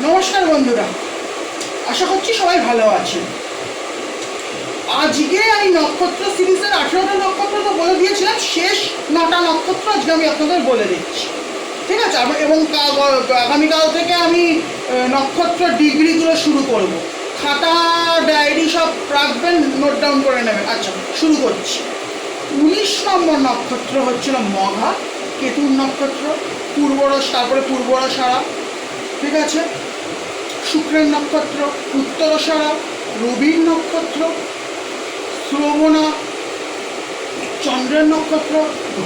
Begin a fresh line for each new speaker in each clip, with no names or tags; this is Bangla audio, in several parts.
নমস্কার বন্ধুরা, আশা করছি সবাই ভালো আছেন। আজকে এই নক্ষত্র সিরিজের 18টা নক্ষত্র তো বলে দিয়েছিলাম, শেষ 9টা নক্ষত্র আজকে আমি আপনাদের বলে দিচ্ছি, ঠিক আছে? এবং আগামীকাল থেকে আমি নক্ষত্র ডিগ্রিগুলো শুরু করব। খাতা ডায়েরি সব রাখবেন, নোট ডাউন করে নেবেন। আচ্ছা, শুরু করছি। 19 নম্বর নক্ষত্র হচ্ছিল মঘা, কেতুর নক্ষত্র, তারপরে পূর্বরসারা, ঠিক আছে? শুক্রের নক্ষত্র উত্তরসারা, রবির নক্ষত্র শ্রবণা, চন্দ্রের নক্ষত্র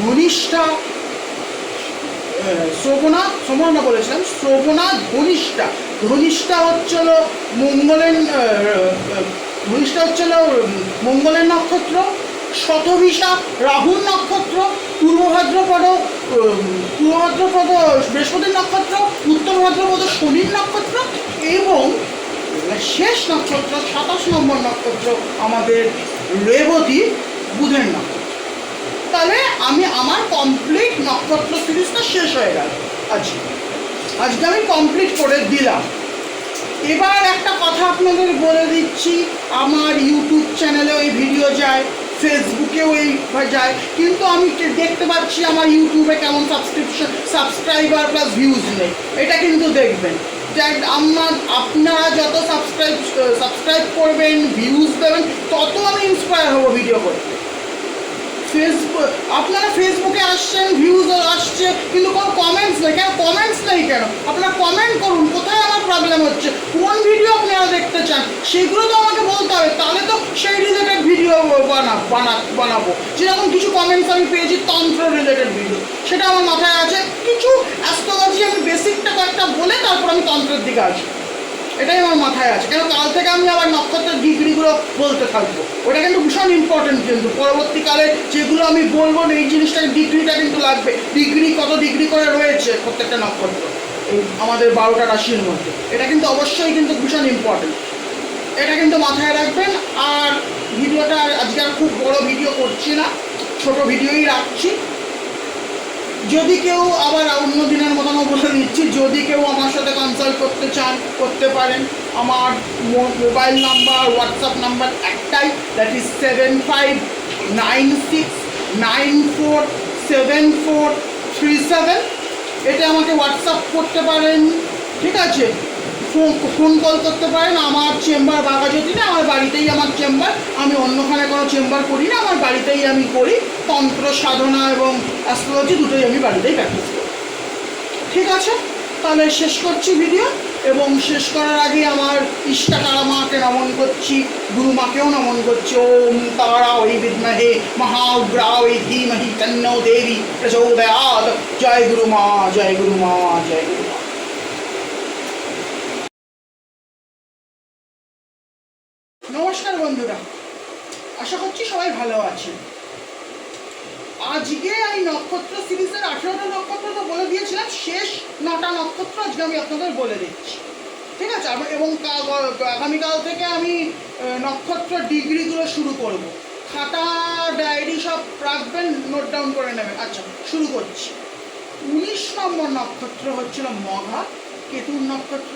ধনিষ্ঠা, শ্রবণা বলেছিলাম, শ্রবণা ধনিষ্ঠা হচ্ছিল মঙ্গলের নক্ষত্র, শতভিষা রাহুর নক্ষত্র, পূর্ব ভাদ্রপদ বৃহস্পতির নক্ষত্র, উত্তর ভাদ্রপদ শনির নক্ষত্র এবং শেষ নক্ষত্র 27 নম্বর নক্ষত্র আমাদের রেবতী বুধের নক্ষত্র। তাহলে আমার কমপ্লিট নক্ষত্র সিরিজটা শেষ হয়ে গেল। আজকে আমি কমপ্লিট করে দিলাম। এবার একটা কথা আপনাদের বলে দিচ্ছি, আমার ইউটিউব চ্যানেলেও এই ভিডিও যায়, ফেসবুকেও এই যায়, কিন্তু আমি দেখতে পাচ্ছি আমার ইউটিউবে কেমন সাবস্ক্রাইবার প্লাস ভিউজ নেই। এটা কিন্তু দেখবেন, যে আপনারা যত সাবস্ক্রাইব করবেন, ভিউজ দেবেন, তত আমি ইন্সপায়ার হব ভিডিও করতে। আপনারা ফেসবুকে আসছেন, ভিউজ আসছে, কিন্তু কোনো কমেন্টস নেই। কমেন্টস নেই কেন? আপনারা কমেন্ট করুন, কোথায় আমার প্রবলেম হচ্ছে, কোন ভিডিও আপনারা দেখতে চান, সেগুলো তো আমাকে বলতে হবে, তাহলে তো সেই রিলেটেড ভিডিও বানাবো। যেরকম কিছু কমেন্টস আমি পেয়েছি তন্ত্র রিলেটেড ভিডিও, সেটা আমার মাথায় আছে। কিছু অ্যাস্ট্রোলজি আমি বেসিকটা কয়েকটা বলে তারপর আমি তন্ত্রের দিকে আসি, এটাই আমার মাথায় আছে। কেন কাল থেকে আমি আবার নক্ষত্রের ডিগ্রিগুলো বলতে থাকবো। ওটা কিন্তু ভীষণ ইম্পর্টেন্ট, কিন্তু পরবর্তীকালে যেগুলো আমি বলবো এই জিনিসটা ডিগ্রিটা কিন্তু লাগবে। কত ডিগ্রি করে রয়েছে প্রত্যেকটা নক্ষত্র এই আমাদের 12টা রাশির মধ্যে, এটা কিন্তু অবশ্যই কিন্তু ভীষণ ইম্পর্টেন্ট, এটা কিন্তু মাথায় রাখবেন। আর ভিডিওটা আজকে আর খুব বড় ভিডিও করছি না, ছোট ভিডিওই রাখছি। যদি কেউ আবার অন্য দিনের মতনও বলে দিচ্ছি, যদি কেউ আমার সাথে কনসাল্ট করতে চান করতে পারেন। আমার মোবাইল নাম্বার, হোয়াটসঅ্যাপ নাম্বার একটাই, দ্যাট ইজ 7596947437। এতে আমাকে হোয়াটসঅ্যাপ করতে পারেন, ঠিক আছে? ফোন কল করতে পারেন। আমার চেম্বার বাঘাযতীনে, আমার বাড়িতেই আমার চেম্বার, আমি অন্যখানে কোনো চেম্বার করি না, আমার বাড়িতেই আমি করি। তন্ত্র সাধনা এবং অ্যাস্ট্রোলজি দুটোই আমি বাড়িতেই প্র্যাকটিস করি, ঠিক আছে? তাহলে শেষ করছি ভিডিও, এবং শেষ করার আগে আমার ইষ্টাকারা মাকে নমন করছি, গুরু মাকেও নমন করছি। ওম তারা ওই বিদ্মহে মহাউগ্রা ওই ধীমহি তন্নো দেবী প্রচোদয়াৎ। জয় গুরু মা, জয় গুরু মা, জয় গুরু মা। নমস্কার বন্ধুরা, আশা করছি সবাই ভালো আছেন। আজকে এই নক্ষত্র সিরিজের 18টা নক্ষত্র তো বলে দিয়েছিলাম, শেষ 9টা নক্ষত্র আজকে আমি আপনাদের বলে দিচ্ছি, ঠিক আছে? এবং আগামীকাল থেকে আমি নক্ষত্র ডিগ্রিগুলো শুরু করব। খাতা ডায়েরি সব রাখবেন, নোট ডাউন করে নেবেন। আচ্ছা, শুরু করছি। 19 নম্বর নক্ষত্র হচ্ছিল মঘা, কেতুর নক্ষত্র,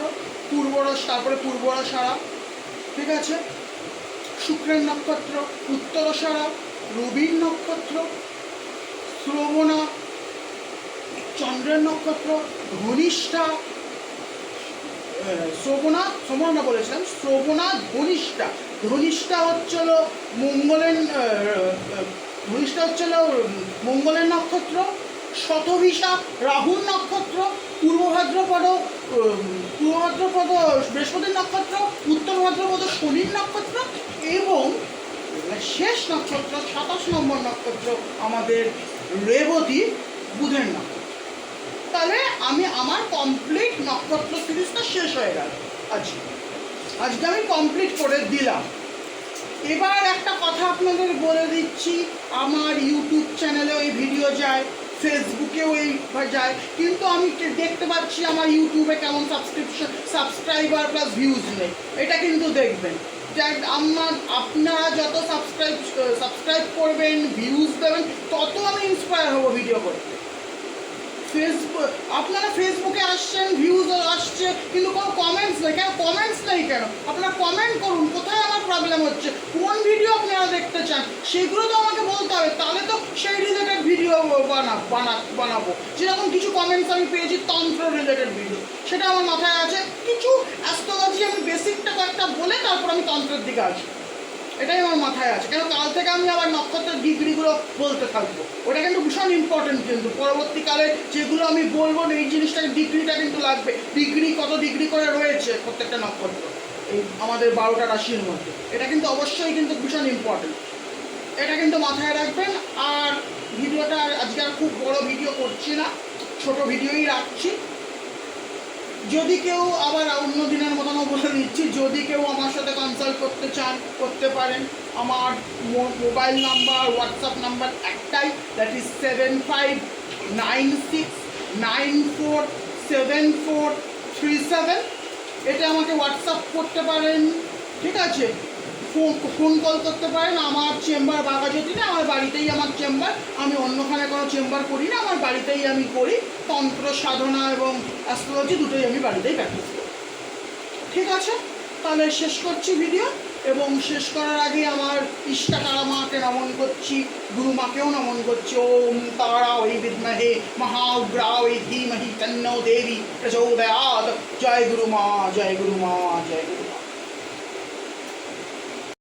তারপরে পূর্বরসারা, ঠিক আছে? শুক্রের নক্ষত্র উত্তরসারা, রবির নক্ষত্র শ্রবণা, চন্দ্রের নক্ষত্র ধনিষ্ঠা, শ্রবণা বলেছিলাম, ধনিষ্ঠা হচ্ছিল মঙ্গলের নক্ষত্র, শতভিষা রাহুর নক্ষত্র, পূর্ব ভাদ্রপদ বৃহস্পতির নক্ষত্র, উত্তর ভাদ্রপদ শনির নক্ষত্র এবং শেষ নক্ষত্র 27 নম্বর নক্ষত্র আমাদের রেবতী বুধের নক্ষত্র। তাহলে আমার কমপ্লিট নক্ষত্র সিরিজটা শেষ হয়ে গেল। আজকে আমি কমপ্লিট করে দিলাম। এবার একটা কথা আপনাদের বলে দিচ্ছি, আমার ইউটিউব চ্যানেলেও এই ভিডিও যায়, ফেসবুকেও এই যায়, কিন্তু আমি দেখতে পাচ্ছি আমার ইউটিউবে কেমন সাবস্ক্রাইবার প্লাস ভিউজ নেই। এটা কিন্তু দেখবেন, যে আপনারা যত সাবস্ক্রাইব করবেন, ভিউজ দেবেন, তত আমি ইন্সপায়ার হব ভিডিও করতে। আপনারা ফেসবুকে আসছেন, ভিউজ আসছে, কিন্তু কোনো কমেন্টস নেই। কেন কমেন্টস নেই কেন? আপনারা কমেন্ট করুন, কোথায় আমার প্রবলেম হচ্ছে, কোন ভিডিও আপনারা দেখতে চান সেগুলো তো আমাকে বলতে হবে, তাহলে তো সেই রিলেটেড ভিডিও বানাবো। যেরকম কিছু কমেন্টস আমি পেয়েছি তন্ত্র রিলেটেড ভিডিও, সেটা আমার মাথায় আছে। কিছু অ্যাস্ট্রোলজি আমি বেসিকটা কয়েকটা বলে তারপর আমি তন্ত্রের দিকে আসি, এটাই আমার মাথায় আছে। কেন কাল থেকে আমি আবার নক্ষত্রের ডিগ্রিগুলো বলতে থাকবো, ওটা কিন্তু ভীষণ ইম্পর্টেন্ট। কিন্তু পরবর্তীকালে যেগুলো আমি বলবো এই জিনিসটার ডিগ্রিটা কিন্তু লাগবে। ডিগ্রি কত ডিগ্রি করে রয়েছে প্রত্যেকটা নক্ষত্র এই আমাদের 12টা রাশির মধ্যে, এটা কিন্তু অবশ্যই কিন্তু ভীষণ ইম্পর্টেন্ট, এটা কিন্তু মাথায় রাখবেন। আর ভিডিওটা আজকে আর খুব বড় ভিডিও করছি না, ছোট ভিডিওই রাখছি। যদি কেউ আবার অন্য দিনের মতনও বলে দিচ্ছি, যদি কেউ আমার সাথে কনসাল্ট করতে চান করতে পারেন। আমার মোবাইল নাম্বার, হোয়াটসঅ্যাপ নাম্বার একটাই, দ্যাট ইজ 7596947437। এটা আমাকে হোয়াটসঅ্যাপ করতে পারেন, ঠিক আছে, ফোন কল করতে পারেন। আমার চেম্বার বাঘাযতীনে, আমার বাড়িতেই আমার চেম্বার, আমি অন্যখানে কোনো চেম্বার করি না, আমার বাড়িতেই আমি করি। তন্ত্র সাধনা এবং অ্যাস্ট্রোলজি দুটোই আমি বাড়িতেই প্র্যাকটিস করি। ঠিক আছে, তাহলে শেষ করছি ভিডিও, এবং শেষ করার আগে আমার ইষ্টা তারা মাকে নমন করছি, গুরু মাকেও নমন করছি। ওম তারা ওই বিদ্মহে মহাউগ্রা ওই ধীমহি তন্নো দেবী প্রচোদয়াৎ। জয় গুরু মা, জয় গুরু মা, জয় গুরু।